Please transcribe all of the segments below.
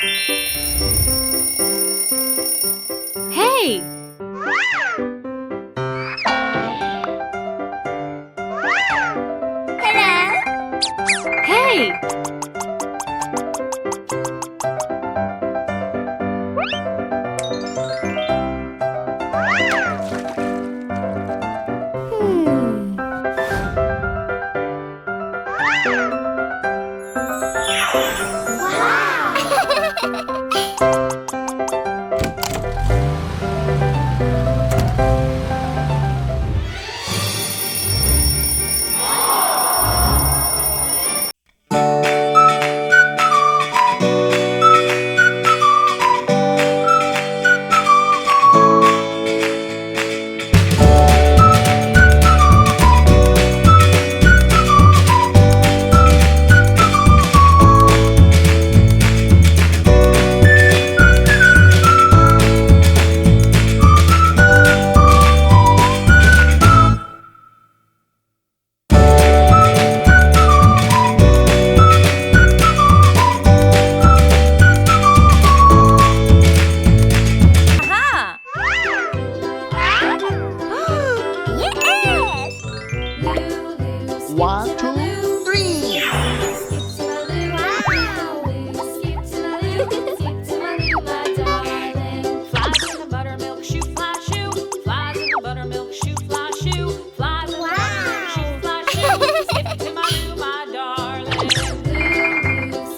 Hey! Hey! Aha! One, two, three. Flies in the buttermilk shoe, fly shoe. Flies in the buttermilk shoe, fly shoe. Flies in the buttermilk shoe, fly shoe. Skip to my loo, my darling.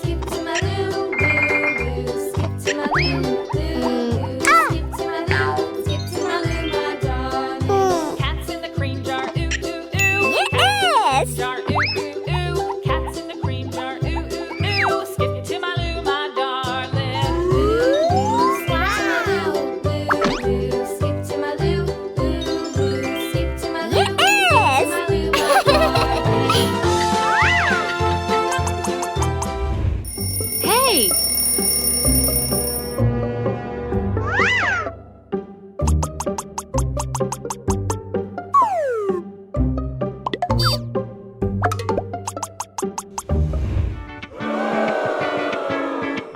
Skip to my loo, loo, loo. Skip to my loo, loo, loo. Skip to my loo, skip to my loo, my darling. Cats in the cream jar, ooh, ooh, ooh. Yes. Jar, ooh, ooh, ooh. Cats in the cream jar, ooh, ooh, ooh. Skip to my loo, my darling. Skip to my loo, loo, loo. Skip to my loo, Yes. skip to my loo, my darling. Hey!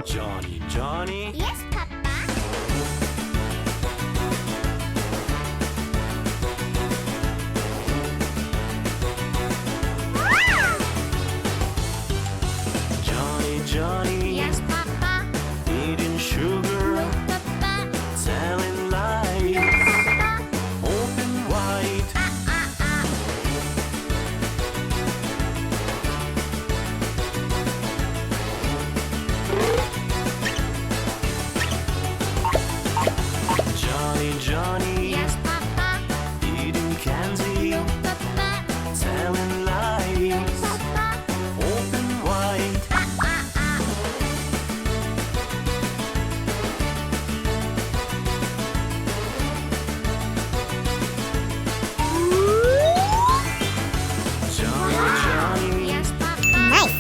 Johnny, Johnny. Yes, Papa. Johnny, Johnny. Yes, Papa. Eating sugar, Papa. telling lies, Papa. open wide. Johnny, Johnny. Yes, Papa. Eating candy, Papa. telling lies, Papa. open wide. Johnny, Johnny. Yes, Papa. Nice.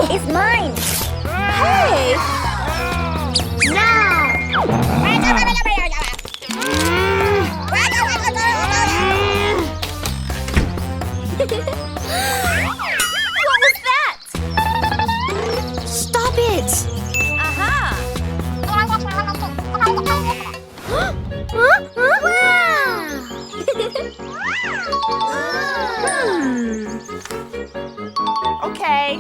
It's mine. Hey! Now. What was that? Stop it! Aha! Okay.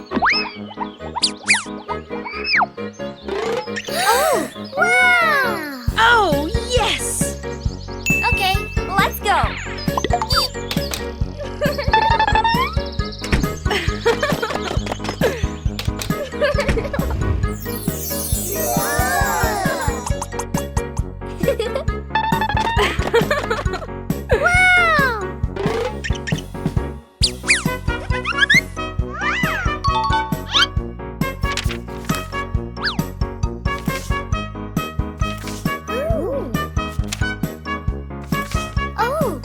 Wow. Oh, yes! Okay, let's go. Oh.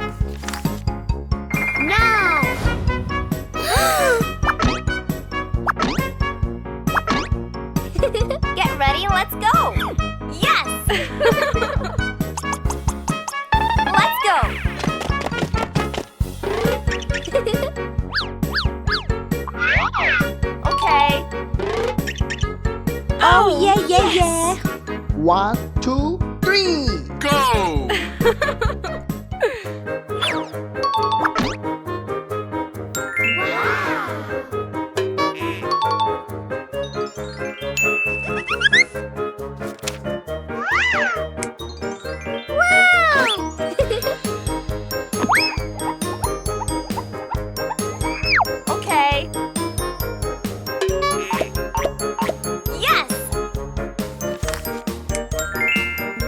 Now. Get ready, let's go. Yes! Let's go. Okay. Oh, yeah. 1, 2, 3. Go! Okay. Yes!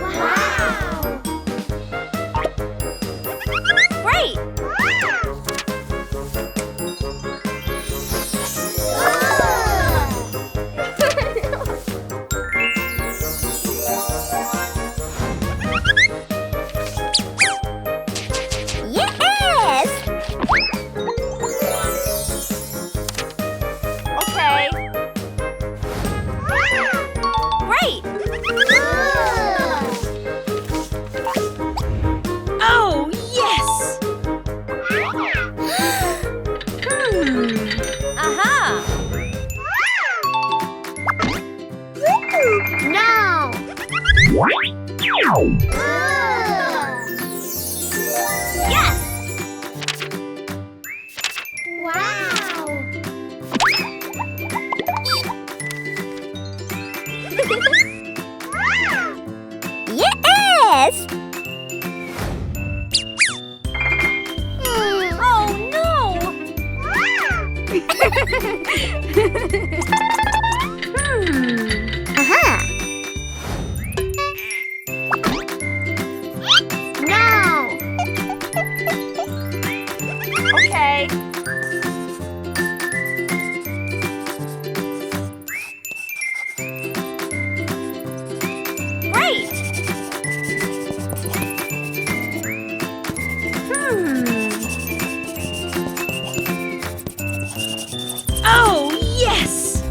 Wow. Great! Yes. Okay. Great! Oh, yes! Aha! Now. Yes! Wow. Yes. Oh no! Aha. Now. Okay. Great! Oh, yes!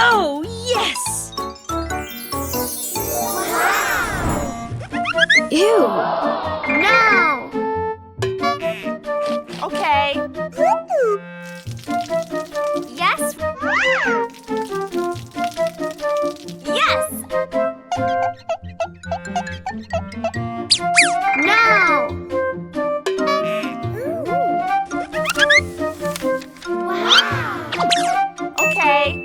Oh, yes! Ew! No. Okay. Yes. Yes. No. Wow. Okay.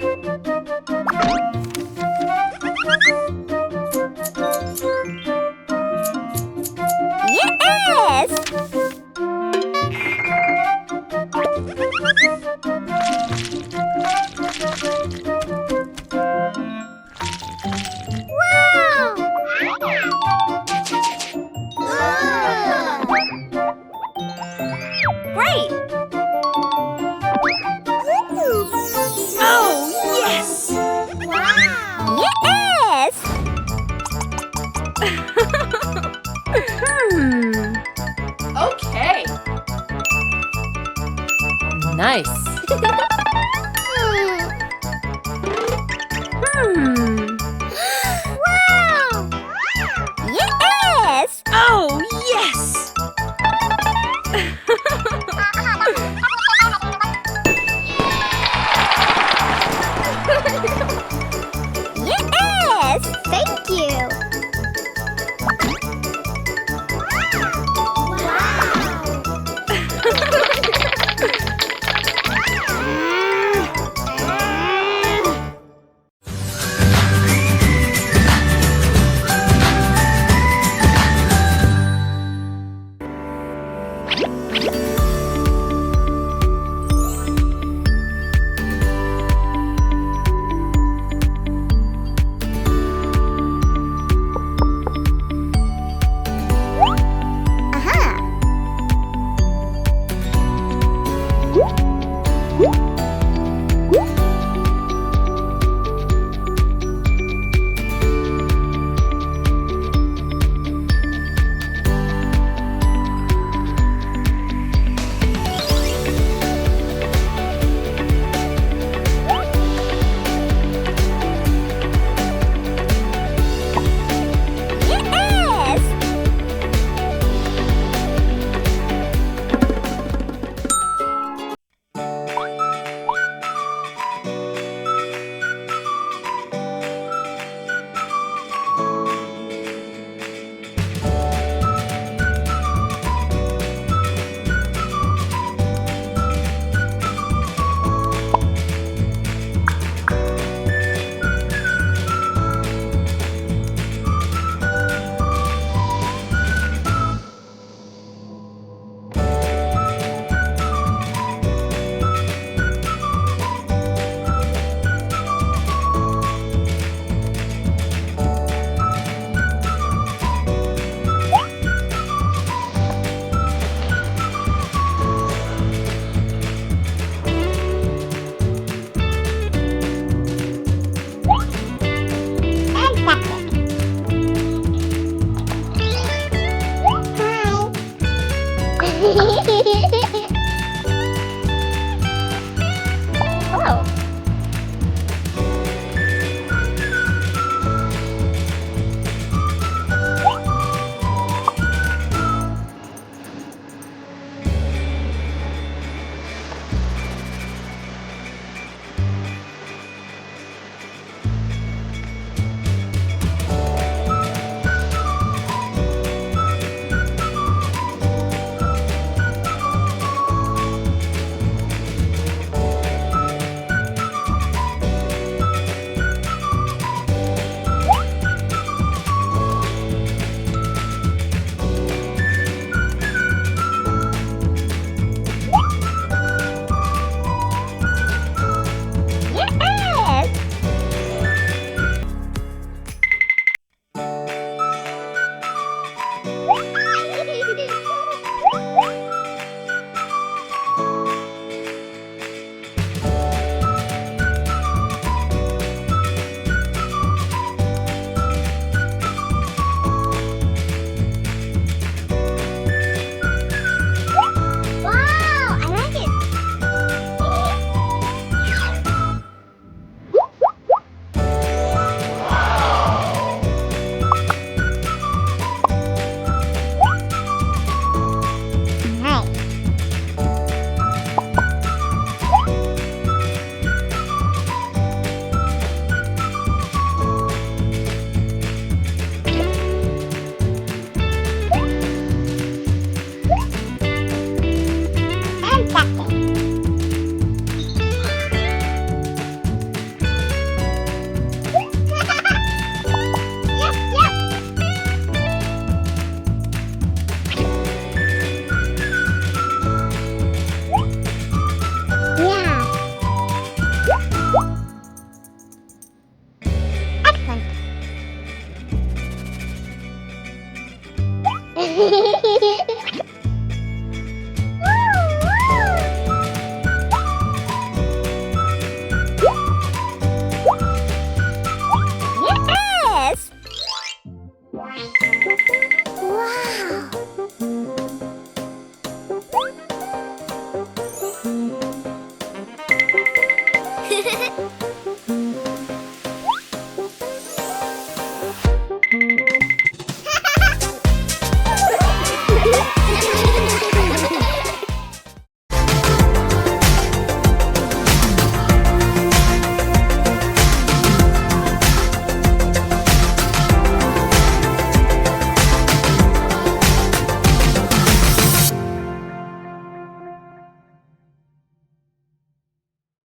Yes.